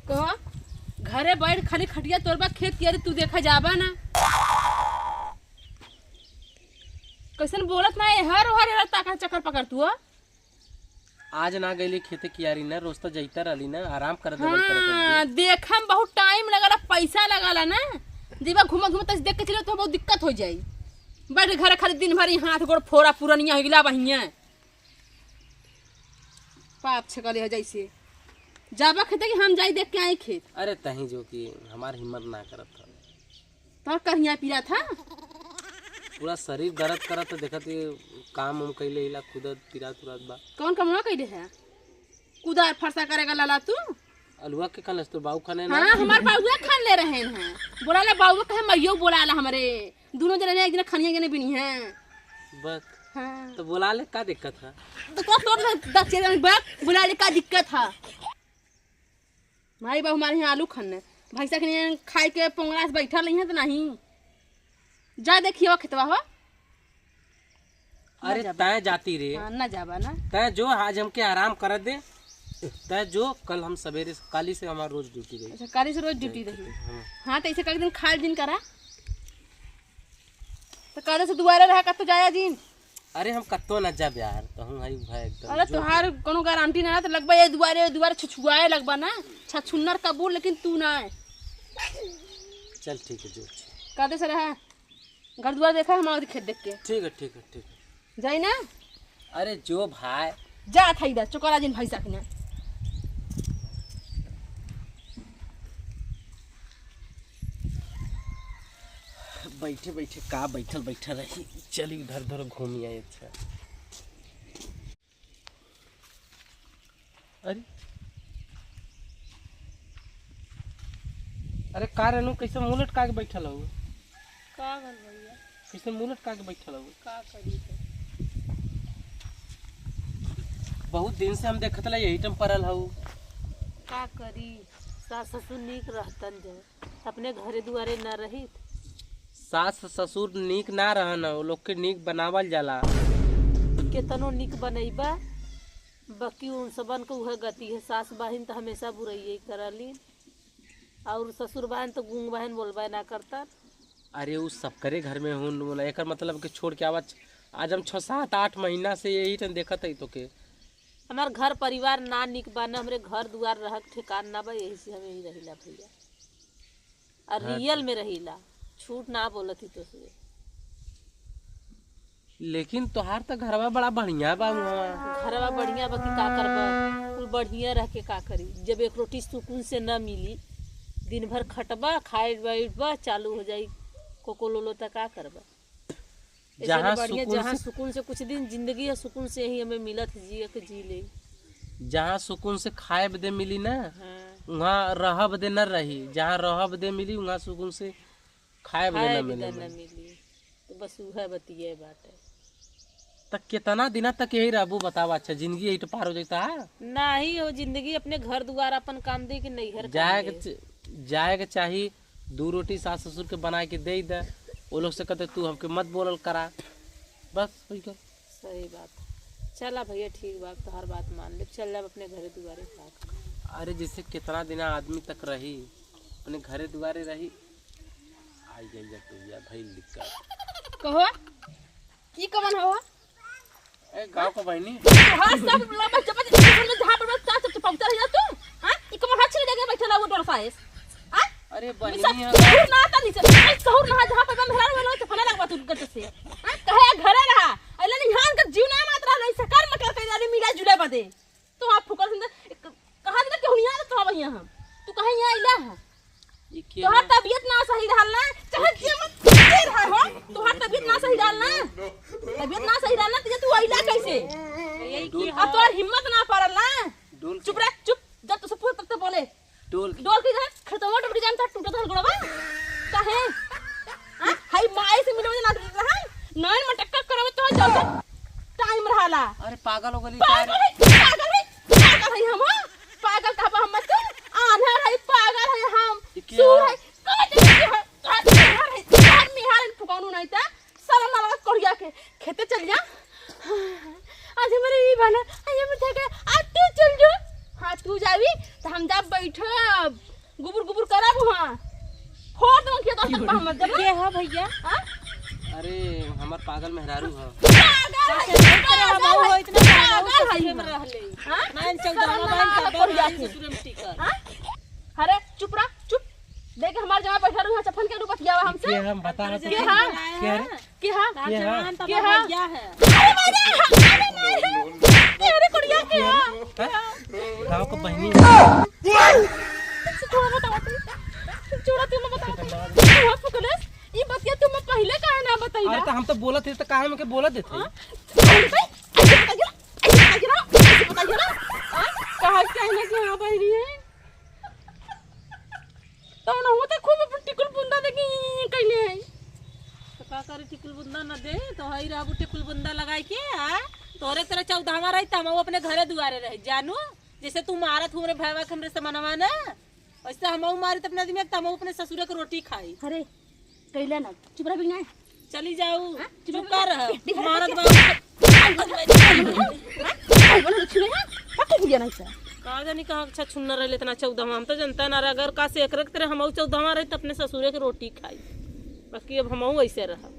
कहो घरे बैठ खाली खटिया तोड़बा खेत किया तू देखा जाबा ना कैसन बोलत ना हर हर ताका चक्कर पकड़ तू आज ना गईली खेते कियारी ना रोज तो जैता रहली ना आराम कर दे। हाँ, देखा में बहुत टाइम लगला पैसा लगला ना जीवा घुमा घुमा तस देख के चलो तो बहुत दिक्कत हो जाई। बैठ घर खाली दिन भर हाथ गोड़ फोड़ा पुरनिया हो गिला बहिया पाप छकले हो जैसे जाबा खेते कि हम जाई देख के आई खेत। अरे तही जो कि हमार हिम्मत ना करत था तो कहिया पीरा था पूरा शरीर दर्द करत तो देखत काम हम कैले हिला खुदत पीरा तुरत बा। कौन कमवा कैले है कुदार फरसा करेगा लाला तू अलुआ के खाने तो बाऊ खाने ना। हाँ हमार बाबुआ खान ले रहे हैं बोला बाबुआ कहे मैयो बोला हमारे दोनों जने एक दिन खनिया जने बिनी है बस। हाँ। तो बोला ले का दिक्कत है तो तोड़ बुला ले का दिक्कत है भाई बाबू हमारे यहाँ आलू खाने भाई साहब खाए के पोंगरा से बैठा नहीं है तो नहीं जा देखियो खेतवा हो। अरे तय जाती रे ना जाबा ना तय जो आज हमके आराम कर दे तय जो कल हम सवेरे काली से हमारा रोज ड्यूटी रही। अच्छा काली से रोज ड्यूटी रही। हाँ तो ऐसे कई दिन खाल दिन करा तो काले से दुआरे रहा तो जाया दिन। अरे हम कत्तो न जा यार तो हम हई भाई एकदम। अरे तुहार कोनो गारंटी ना तो लगबा ये दुआरे छुछुआए लगबा ना छुन्नर कबूल लेकिन तू ना है। चल ठीक है जो काले से रहा घर दुआर देखा हमारे खेत देख के। ठीक है ठीक है ठीक है जाई ना। अरे जो भाई जा था इधर चोकरा जिन भाई साहब ने बैठे बैठे का बैठल बैठल रही चली इधर उधर घूमी आए। अच्छा अरे अरे का रेनू कैसे मुंह लटका के बैठल हो का कर भैया कैसे मुंह लटका के बैठल हो का करी बहुत दिन से हम देखत ला यही टम परल हो का करी सास ससुर नीक रहतन जे अपने घरे दुआरे न रही सास ससुर नीक ना रहन वो लोग के नीक बनावल जाला केतनो नीक बनैबा बाकी उन सबन के उहे गति है। सास बहन तो हमेशा बुराई करली और ससुर बहन तो गूंग बहन बोलबा ना करता। अरे उस सब करे घर में हूँ बोला एक मतलब के छोड़ के आवाज आज हम 6-7-8 महीना से यही टन देखत है तो के हमार घर परिवार ना निक बना हमरे घर दुआर रह ठिकान ना बा यही से हम यही रहिला भैया और रियल में रहिला छूट ना बोलती तो से। लेकिन तोहार तो घरवा बड़ा बढ़िया बा घरवा बढ़िया बा कि का करबा कुल बढ़िया रह के का करी जब एक रोटी सुकून से न मिली दिन भर खटबा खाए बैठबा चालू हो जाई कोको लोलो तक का करबा। जहाँ सुकून से कुछ दिन जिंदगी है सुकून से ही हमें मिलत जिए के जी ले जहाँ सुकून से खाए बदे मिली ना। हाँ। वहाँ रह बदे न रही जहाँ रह बदे मिली वहाँ सुकून से खाए बदे न मिली तो बस वह बतिये बात है। तक कितना दिन तक यही रहबू बतावा। अच्छा जिंदगी यही तो पार हो जाता है ना ही हो जिंदगी अपने घर दुआर अपन काम दे के नहीं जाए के चाहिए 2 रोटी सास ससुर के बना के दे दे वो लोग से कहते तू हमके मत बोलल करा बस वही कर। सही बात चला भैया ठीक बात तो हर बात मान ले चल जाब अपने घरे दुआरे का। अरे जैसे कितना दिन आदमी तक रही अपने घरे दुआरे रही आई गई जा भाई दिक्कत कहो की कमन हो ए गांव का बहनी हां सब लबा चपच जहां पर चाच चप पहुंचा रही तू हां ई कमन हाथ छे लगे बैठला वो डोर फाइस हां अरे बहनी कहूर ना ता नीचे कहूर ना जहां पर मेहरा वाला तो फला लगवा तू गट से हां कहे घरे रहा अले निहान का जीव ना मात्र रही सकर मकर के जाने मिला जुले बदे तो आप फुकर कहां दिन के हुनिया तो भैया हम तू कहे यहां आइला है तोहार तबीयत ना सही रहल ना चाहे जे मत रहा हो तोहार तबीयत ना सही रहल ना तबीयत ना सही रहल ना तुझे तू आइला कैसे यही की अब तोहार हिम्मत ना पड़ल ना चुप रह चुप जब तो सब तक बोले डोल के घर खतवा टूट जान था टूटा था गोड़वा काहे हां हाय माई से मिले ना रहा नैन में टक्कर करवे तो चल टाइम रहला। अरे पागल हो गली पागल है हम पागल कहबा हम मत आधा है पागल है हम सूर है काट मिहार फुकानु नहीं था साला ना लगा कोरिया के खेते चल जा आज मेरे ई बना आज हम थे के आज तू चल जो हां तू जावी तो हम जा बैठब मत जब के है भैया अरे हमार पागल मेहरारू है। हम इतना ससुरे में रहले मैं चौदहवा बहन तब ससुरे में टिकर अरे चुप रह चुप देख हमार जगह बैठा रहू चफन के रूप बतियावा हमसे के हम बता रहे के थे हां क्या रे? के हां के हां? जवान तब के हाँ? भैया है अरे कुड़िया के हां गाँव का बहनी थोड़ा बताओ छोड़ा तू बता तू फुकलेस ई बतिया तुम पहले काहे ना अरे बताइला तो हम तो बोलत थे तो काहे में के बोलत देते कहा क्या है कि हां बहनी है तो ना होता खूब अपन टिकुल बुंदा देखी कइले है तो का करे टिकुल बुंदा न दे तो हई राबू टिकुल बुंदा लगाई के आ तोरे तरह चौदहवा रही त हम अपने घरे दुआरे रहे जानू जैसे तू मारत हमरे भैया हमरे से मनवा ना वैसे हम मारी त अपने आदमी त हम अपने ससुरे के रोटी खाई अरे कइला ना चुप रह बिना चली जाऊ चुप कर रह मारत बाबू बोल छुले है पक्का बुझा नहीं सर का जानी कहाँ अच्छा छुन्ना रहे इतना चौदहवा हम तो जनता ना रहे अगर का से एक तरह हम 14वां रहे तो अपने ससुरे के रोटी खाई बाकी अब हम ऐसे रहा